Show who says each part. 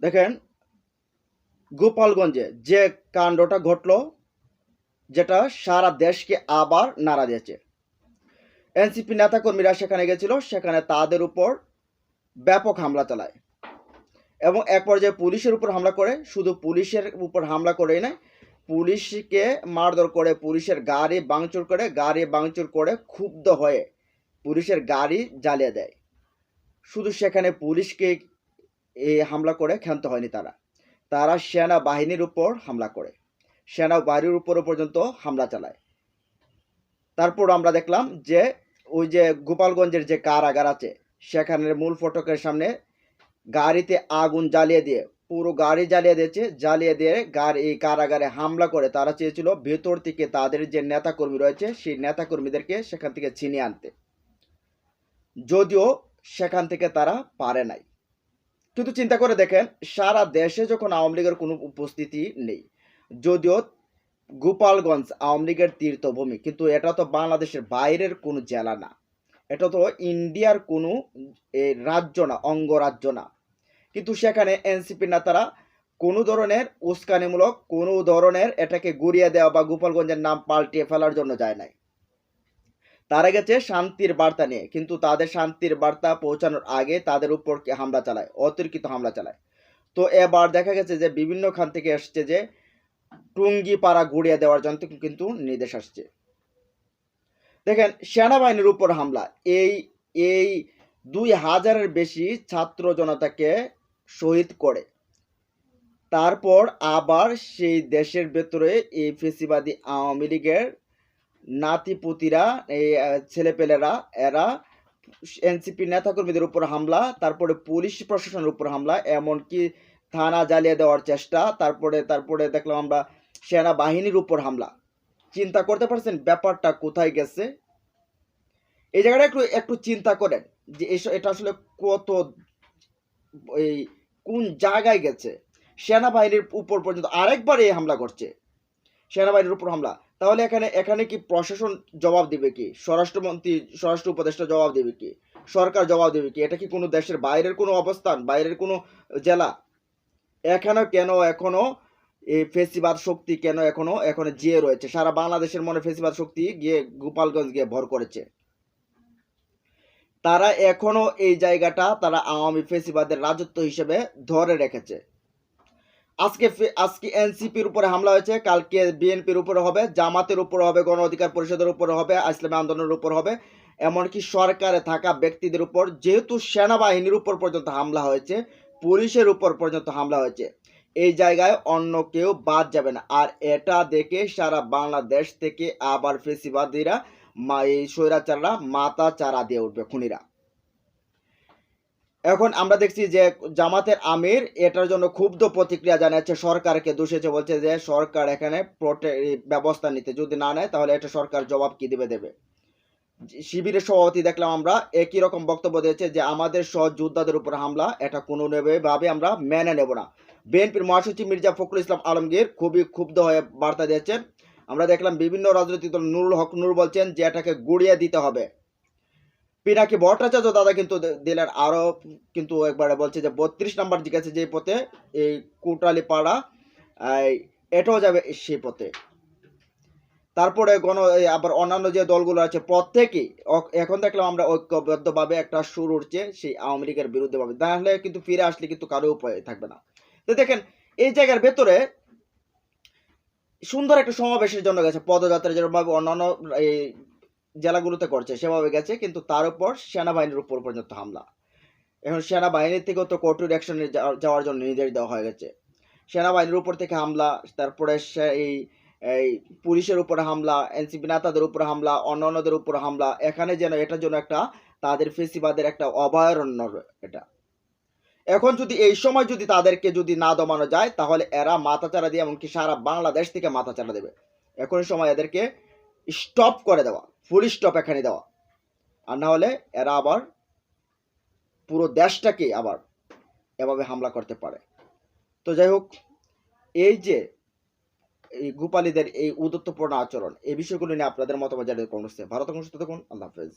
Speaker 1: দেখেন গোপালগঞ্জে যে কাণ্ডটা ঘটলো, যেটা সারা দেশকে আবার নাড়া দিয়েছে। এনসিপি নেতাকর্মীরা সেখানে গেছিল, সেখানে তাদের উপর ব্যাপক হামলা চালায় এবং এক পর্যায়ে পুলিশের উপর হামলা করে। শুধু পুলিশের উপর হামলা করেই নয়, পুলিশকে মারধর করে, পুলিশের গাড়ি ভাঙচুর করে ক্ষুব্ধ হয়ে পুলিশের গাড়ি জ্বালিয়ে দেয়। শুধু সেখানে পুলিশকে এই হামলা করে ক্ষান্ত হয়নি, তারা সেনাবাহিনীর উপর হামলা করে, সেনাবাহিনীর উপর পর্যন্ত হামলা চালায়। তারপর আমরা দেখলাম যে ওই যে গোপালগঞ্জের যে কারাগার আছে, সেখানের মূল ফটকের সামনে গাড়িতে আগুন জ্বালিয়ে দিয়ে, পুরো গাড়ি জ্বালিয়ে দিয়ে এই কারাগারে হামলা করে। তারা চেয়েছিল ভেতর থেকে তাদের যে নেতাকর্মী রয়েছে সেই নেতাকর্মীদেরকে সেখান থেকে ছিনিয়ে আনতে, যদিও সেখান থেকে তারা পারে নাই। কিন্তু চিন্তা করে দেখেন, সারা দেশে যখন আওয়ামী লীগের কোনো উপস্থিতি নেই, যদিও গোপালগঞ্জ আওয়ামী লীগের তীর্থভূমি, কিন্তু এটা তো বাংলাদেশের বাইরের কোনো জেলা না, এটা তো ইন্ডিয়ার কোনো রাজ্য না, অঙ্গরাজ্য না। কিন্তু সেখানে এনসিপি নেতারা কোনো ধরনের উস্কানিমূলক, কোনো ধরনের এটাকে গুড়িয়ে দেওয়া বা গোপালগঞ্জের নাম পাল্টিয়ে ফেলার জন্য যায় নাই। তারা গেছে শান্তির বার্তা নিয়ে, কিন্তু তাদের শান্তির বার্তা পৌঁছানোর আগে তাদের উপর হামলা চালায়, অতর্কিত হামলা চালায়। তো এবার দেখা গেছে যে বিভিন্ন খান থেকে আসছে যে টুঙ্গি পাড়া গুড়িয়ে দেওয়ার জন্য কিন্তু নির্দেশ আসছে। দেখেন সেনাবাহিনীর উপর হামলা, এই এই 2000-এর বেশি ছাত্র জনতাকে শহীদ করে, তারপর আবার সেই দেশের ভেতরে এই ফেসিবাদী আওয়ামী লীগের নাতিপুতিরা, এই ছেলেপেলেরা, এরা এনসিপি নেতাকর্মীদের উপর হামলা, তারপরে পুলিশ প্রশাসনের উপর হামলা, এমনকি থানা জ্বালিয়ে দেওয়ার চেষ্টা, তারপরে দেখলাম আমরা সেনাবাহিনীর উপর হামলা। চিন্তা করতে পারছেন ব্যাপারটা কোথায় গেছে? এই জায়গাটা একটু চিন্তা করেন যে এটা আসলে কত, এই কোন জায়গায় গেছে। সেনাবাহিনীর উপর পর্যন্ত আরেকবার এই হামলা করছে, সেনাবাহিনীর উপর হামলা। তাহলে এখানে কি প্রশাসন জবাব দিবে কি? স্বরাষ্ট্র উপদেষ্টা জবাব দেবে কি? সরকার জবাব দেবে কি? এটা কি কোনো দেশের বাইরের কোনো অবস্থান, বাইরের কোনো জেলা? এখনো এই ফেসিবাদ শক্তি এখনো জিয়ে রয়েছে? সারা বাংলাদেশের মনে ফেসিবাদ শক্তি গিয়ে গোপালগঞ্জ গিয়ে ভর করেছে। তারা এখনো এই জায়গাটা তারা আওয়ামী ফেসিবাদের রাজত্ব হিসেবে ধরে রেখেছে। আজকে এনসিপির উপরে হামলা হয়েছে, কালকে বিএনপির উপরে হবে, জামাতের উপরে হবে, গণ অধিকার পরিষদের উপরে হবে, ইসলামী আন্দোলনের উপর হবে, এমনকি সরকারে থাকা ব্যক্তিদের উপর, যেহেতু সেনাবাহিনীর উপর পর্যন্ত হামলা হয়েছে, পুলিশের উপর পর্যন্ত হামলা হয়েছে, এই জায়গায় অন্য কেউ বাদ যাবে না। আর এটা দেখে সারা বাংলাদেশ থেকে আবার ফেসিবাদীরা, এই স্বৈরাচাররা মাথা চারা দিয়ে উঠবে, খুনিরা। এখন আমরা দেখছি যে জামাতের আমির এটার জন্য ক্ষুব্ধ প্রতিক্রিয়া জানাচ্ছে, সরকারকে দোষেছে, বলছে যে সরকার এখানে ব্যবস্থা নিতে যদি না নেয় তাহলে এটা সরকার জবাব কি দেবে। শিবিরের সভাপতি দেখলাম আমরা একই রকম বক্তব্য দিয়েছে যে আমাদের সহযোদ্ধাদের উপর হামলা, এটা কোনোভাবে আমরা মেনে নেব না। বিএনপির মহাসচিব মির্জা ফখরুল ইসলাম আলমগীর খুবই ক্ষুব্ধ হয়ে বার্তা দিয়েছেন। আমরা দেখলাম বিভিন্ন রাজনৈতিক দল, নুরুল হক নূর বলছেন যে এটাকে গুড়িয়ে দিতে হবে। পিনাকি ভট্টাচার্য দাদা কিন্তু দিলেন আরো, কিন্তু একবারে বলছে যে 32 নম্বর জিজ্ঞাসা যে পথে, এই কোটালি পাড়া, এটাও যাবে সেই পথে। তারপরে আবার অন্যান্য যে দলগুলো আছে প্রত্যেকেই এখন দেখলাম আমরা ঐক্যবদ্ধভাবে একটা সুর উঠছে সেই আওয়ামী লীগের বিরুদ্ধে ভাবে, তাহলে কিন্তু ফিরে আসলে কিন্তু কারো উপায় থাকবে না। তো দেখেন এই জায়গার ভেতরে সুন্দর একটা সমাবেশের জন্য গেছে, পদযাত্রা যেরকমভাবে অন্যান্য এই জেলাগুলোতে করছে সেভাবে গেছে, কিন্তু তার উপর সেনাবাহিনীর উপর পর্যন্ত হামলা। এখন সেনাবাহিনীর থেকেও তো কঠোর অ্যাকশনে যাওয়ার জন্য নির্দেশ দেওয়া হয়ে গেছে। সেনাবাহিনীর উপর থেকে হামলা, তারপরে এই পুলিশের উপরে হামলা, এনসিপি নেতাদের উপর হামলা, অন্যান্যদের উপর হামলা। এখানে যেন এটার জন্য একটা তাদের ফেসিবাদের একটা অভয়ারণ্য এটা। এখন যদি এই সময় যদি তাদেরকে যদি না দমানো যায় তাহলে এরা মাথাচাড়া দিয়ে, এমনকি সারা বাংলাদেশ থেকে মাথাচাড়া দেবে। এখন সময় এদেরকে স্টপ করে দেওয়া, ফুল স্টপ এখানে দেওয়া, আর না হলে এরা আবার পুরো দেশটাকে আবার এভাবে হামলা করতে পারে। তো যাই হোক, এই যে এই গোপালীদের এই উদ্ধত্তপূর্ণ আচরণ, এই বিষয়গুলো নিয়ে আপনাদের মতামত জানিয়ে কমেন্টসে। ভালো থাকুন, সুস্থ থাকুন, আল্লাহ হাফেজ।